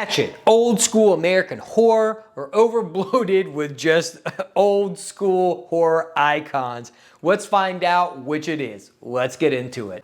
Hatchet, old school American horror, or overbloated with just old school horror icons? Let's find out which it is. Let's get into it.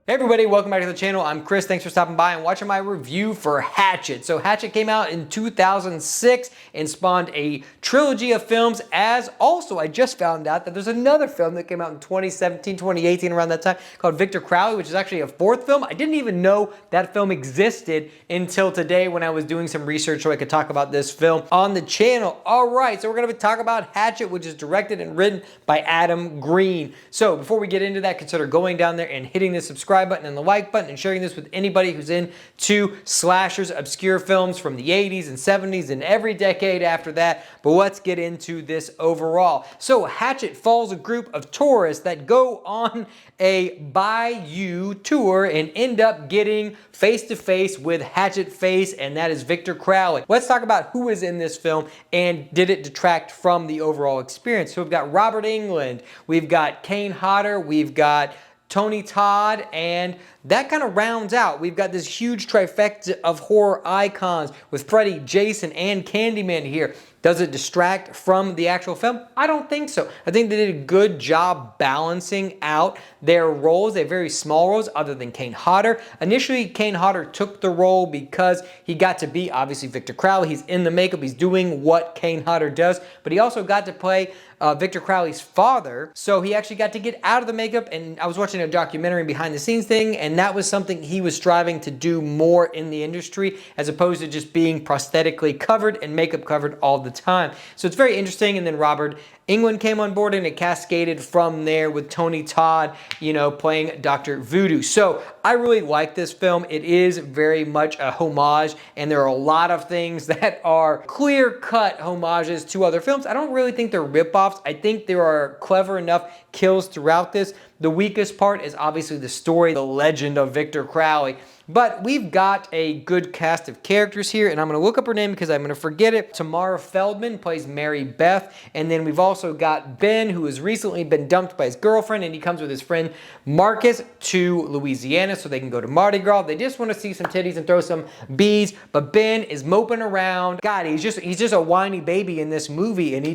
Hey everybody, welcome back to the channel. I'm Chris. Thanks for stopping by and watching my review for Hatchet. So Hatchet came out in 2006 and spawned a trilogy of films, as also I just found out that there's another film that came out in 2017, 2018, around that time, called Victor Crowley, which is actually a fourth film. I didn't even know that film existed until today when I was doing some research so I could talk about this film on the channel. All right, so we're going to talk about Hatchet, which is directed and written by Adam Green. So before we get into that, consider going down there and hitting the subscribe button and the like button and sharing this with anybody who's into slashers, obscure films from the 80s and 70s and every decade after that. But let's get into this overall. So Hatchet follows a group of tourists that go on a bayou tour and end up getting face to face with Hatchet Face, and that is Victor Crowley. Let's talk about who is in this film and did it detract from the overall experience. So we've got Robert Englund, we've got Kane Hodder, we've got Tony Todd, and that kind of rounds out. We've got this huge trifecta of horror icons with Freddy, Jason, and Candyman here. Does it distract from the actual film? I don't think so. I think they did a good job balancing out their roles. They're very small roles other than Kane Hodder. Initially, Kane Hodder took the role because he got to be, obviously, Victor Crowley. He's in the makeup. He's doing what Kane Hodder does. But he also got to play Victor Crowley's father. So he actually got to get out of the makeup. And I was watching a documentary behind the scenes thing, and that was something he was striving to do more in the industry as opposed to just being prosthetically covered and makeup covered all the time. So it's very interesting. And then Robert Englund came on board and it cascaded from there with Tony Todd, you know, playing Dr. Voodoo. So I really like this film. It is very much a homage, and there are a lot of things that are clear-cut homages to other films. I don't really think they're ripoffs. I think there are clever enough kills throughout this. The weakest part is obviously the story, the legend of Victor Crowley. But we've got a good cast of characters here, and I'm going to look up her name because I'm going to forget it. Tamara Feldman plays Marybeth, and then we've also got Ben, who has recently been dumped by his girlfriend, and he comes with his friend Marcus to Louisiana so they can go to Mardi Gras. They just want to see some titties and throw some beads, but Ben is moping around. God, he's just a whiny baby in this movie, and he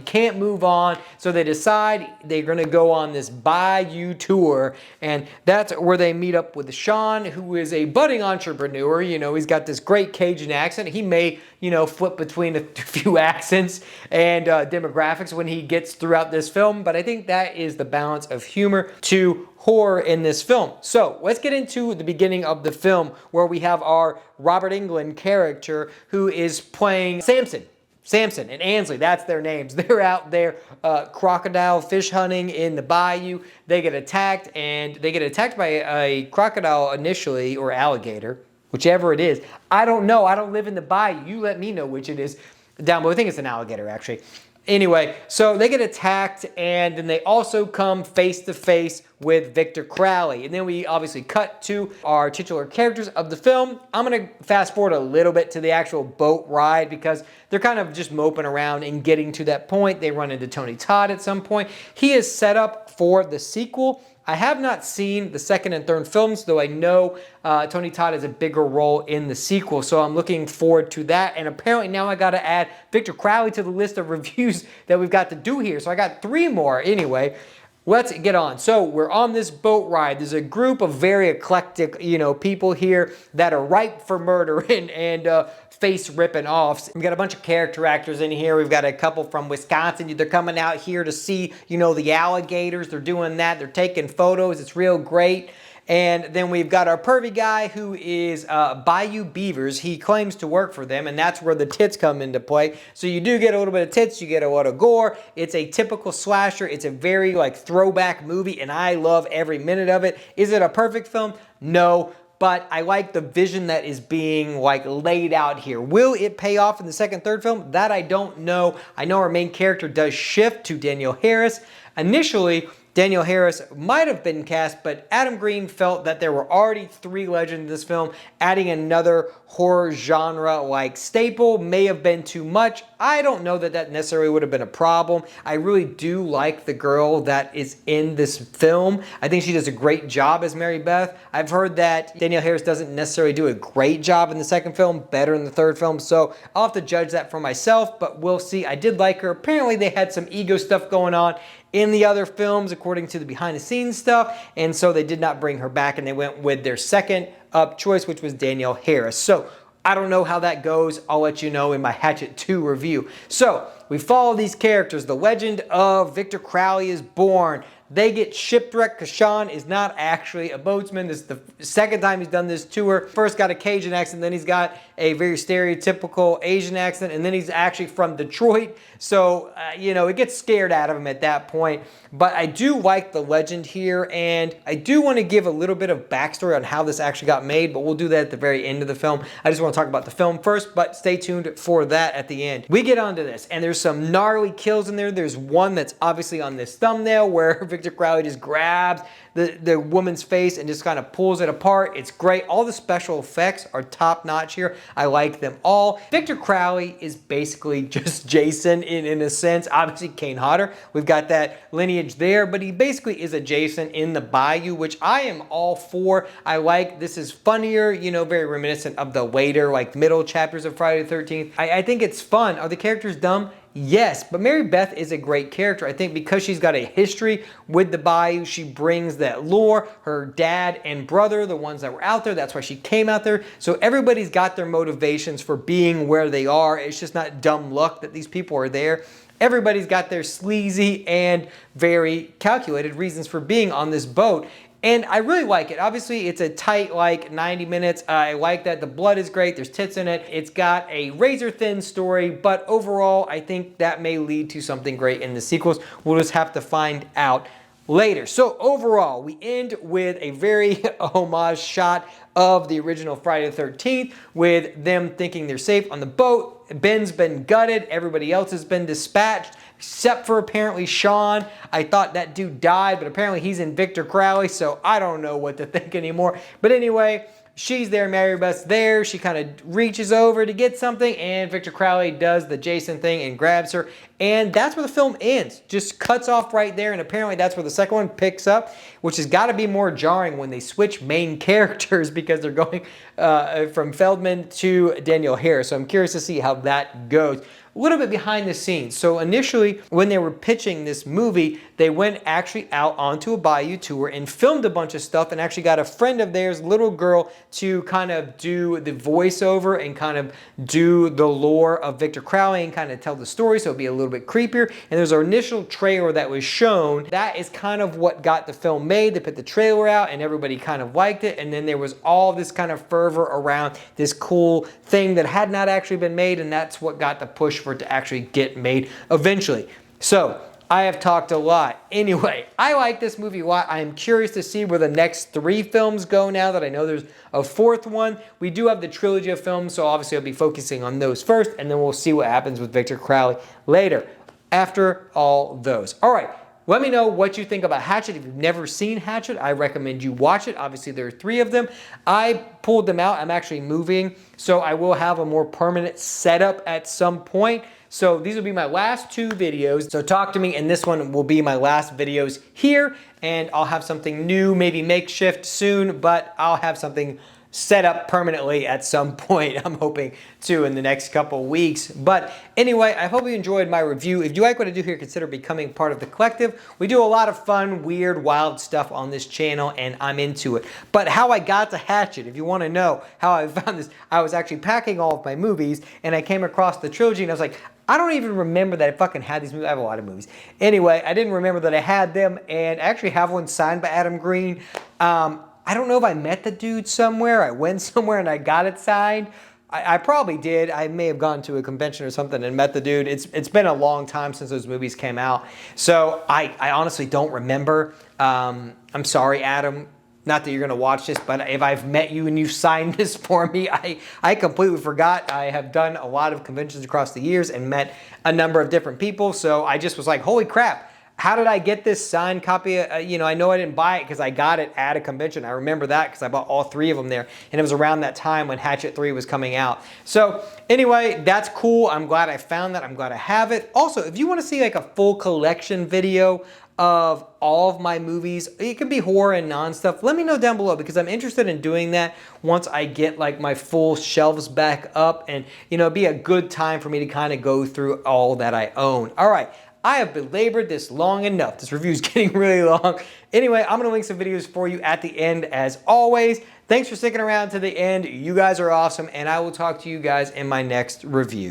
can't move on, so they decide they're going to go on this bayou tour, and that's where they meet up with Shawn, who is a budding entrepreneur. You know, he's got this great Cajun accent. He may, you know, flip between a few accents and demographics when he gets throughout this film, but I think that is the balance of humor to horror in this film. So let's get into the beginning of the film, where we have our Robert Englund character who is playing Samson and Ansley, that's their names. They're out there crocodile fish hunting in the bayou. They get attacked, and they get attacked by a crocodile initially, or alligator, whichever it is. I don't know. I don't live in the bayou. You let me know which it is down below. I think it's an alligator, actually. Anyway, so they get attacked, and then they also come face to face with Victor Crowley. And then we obviously cut to our titular characters of the film. I'm going to fast forward a little bit to the actual boat ride because they're kind of just moping around and getting to that point. They run into Tony Todd at some point. He is set up for the sequel. I have not seen the second and third films, though I know Tony Todd has a bigger role in the sequel, so I'm looking forward to that. And apparently now I got to add Victor Crowley to the list of reviews that we've got to do here. So I got 3 more anyway. Let's get on. So we're on this boat ride. There's a group of very eclectic, you know, people here that are ripe for murder and face ripping offs. We got a bunch of character actors in here. We've got a couple from Wisconsin. They're coming out here to see, you know, the alligators. They're doing that. They're taking photos. It's real great. And then we've got our pervy guy who is Bayou Beavers. He claims to work for them, and that's where the tits come into play. So you do get a little bit of tits, you get a lot of gore. It's a typical slasher. It's a very like throwback movie, and I love every minute of it. Is it a perfect film? No. But I like the vision that is being like laid out here. Will it pay off in the second, third film? That I don't know. I know our main character does shift to Danielle Harris. Initially, Danielle Harris might have been cast, but Adam Green felt that there were already 3 legends in this film. Adding another horror genre like staple may have been too much. I don't know that that necessarily would have been a problem. I really do like the girl that is in this film. I think she does a great job as Marybeth. I've heard that Danielle Harris doesn't necessarily do a great job in the second film, better in the third film, so I'll have to judge that for myself, but we'll see. I did like her. Apparently they had some ego stuff going on in the other films according to the behind the scenes stuff, and so they did not bring her back and they went with their second up choice, which was Danielle Harris. So I don't know how that goes. I'll let you know in my Hatchet 2 review. So we follow these characters. The legend of Victor Crowley is born. They get shipwrecked because Shawn is not actually a boatsman. This is the second time he's done this tour. First got a Cajun accent, then he's got a very stereotypical Asian accent, and then he's actually from Detroit. So, you know, it gets scared out of him at that point. But I do like the legend here, and I do want to give a little bit of backstory on how this actually got made, but we'll do that at the very end of the film. I just want to talk about the film first, but stay tuned for that at the end. We get onto this, and there's some gnarly kills in there. There's one that's obviously on this thumbnail where Victor Crowley just grabs the woman's face and just kind of pulls it apart. It's great. All the special effects are top notch here. I like them all. Victor Crowley is basically just Jason in a sense. Obviously Kane Hodder, we've got that lineage there, but he basically is a Jason in the bayou, which I am all for. I like, this is funnier, you know, very reminiscent of the later, like middle chapters of Friday the 13th. I think it's fun. Are the characters dumb? Yes, but Marybeth is a great character. I think because she's got a history with the bayou, she brings that lore. Her dad and brother, the ones that were out there, that's why she came out there. So everybody's got their motivations for being where they are. It's just not dumb luck that these people are there. Everybody's got their sleazy and very calculated reasons for being on this boat. And I really like it. Obviously, it's a tight, like, 90 minutes. I like that. The blood is great. There's tits in it. It's got a razor-thin story, but overall, I think that may lead to something great in the sequels. We'll just have to find out later. So overall, we end with a very homage shot of the original Friday the 13th with them thinking they're safe on the boat. Ben's been gutted. Everybody else has been dispatched, except for apparently Shawn. I thought that dude died, but apparently he's in Victor Crowley, so I don't know what to think anymore. But anyway, she's there, Marybeth's there. She kind of reaches over to get something, and Victor Crowley does the Jason thing and grabs her. And that's where the film ends. Just cuts off right there, and apparently that's where the second one picks up, which has got to be more jarring when they switch main characters because they're going from Feldman to Danielle Harris. So I'm curious to see how that goes. A little bit behind the scenes. So initially, when they were pitching this movie, they went actually out onto a bayou tour and filmed a bunch of stuff and actually got a friend of theirs, little girl, to kind of do the voiceover and kind of do the lore of Victor Crowley and kind of tell the story, so it'd be a little bit creepier. And there's an initial trailer that was shown. That is kind of what got the film made. They put the trailer out and everybody kind of liked it. And then there was all this kind of fervor around this cool thing that had not actually been made, and that's what got the push for it to actually get made eventually. So I have talked a lot. Anyway, I like this movie a lot. I am curious to see where the next 3 films go now that I know there's a 4th one. We do have the trilogy of films, so obviously I'll be focusing on those first, and then we'll see what happens with Victor Crowley later after all those. All right. Let me know what you think about Hatchet. If you've never seen Hatchet, I recommend you watch it. Obviously, there are 3 of them. I pulled them out. I'm actually moving, so I will have a more permanent setup at some point. So these will be my last 2 videos. So talk to me, and this one will be my last videos here. And I'll have something new, maybe makeshift soon, but I'll have something set up permanently at some point. I'm hoping to in the next couple weeks. But anyway, I hope you enjoyed my review. If you like what I do here, consider becoming part of the collective. We do a lot of fun, weird, wild stuff on this channel, and I'm into it. But how I got to Hatchet, if you want to know how I found this, I was actually packing all of my movies, and I came across the trilogy, and I was like, I don't even remember that I fucking had these movies. I have a lot of movies. Anyway, I didn't remember that I had them, and I actually have one signed by Adam Green. I don't know if I met the dude somewhere. I went somewhere and I got it signed. I probably did. I may have gone to a convention or something and met the dude. It's been a long time since those movies came out. So I honestly don't remember. I'm sorry, Adam. Not that you're going to watch this, but if I've met you and you've signed this for me, I completely forgot. I have done a lot of conventions across the years and met a number of different people. So I just was like, holy crap. How did I get this signed copy? You know, I know I didn't buy it because I got it at a convention. I remember that because I bought all 3 of them there. And it was around that time when Hatchet 3 was coming out. So anyway, that's cool. I'm glad I found that. I'm glad I have it. Also, if you want to see like a full collection video of all of my movies, it can be horror and non-stuff, let me know down below because I'm interested in doing that once I get like my full shelves back up, and you know, it'd be a good time for me to kind of go through all that I own. All right, I have belabored this long enough. This review is getting really long. Anyway, I'm gonna link some videos for you at the end as always. Thanks for sticking around to the end. You guys are awesome, and I will talk to you guys in my next review.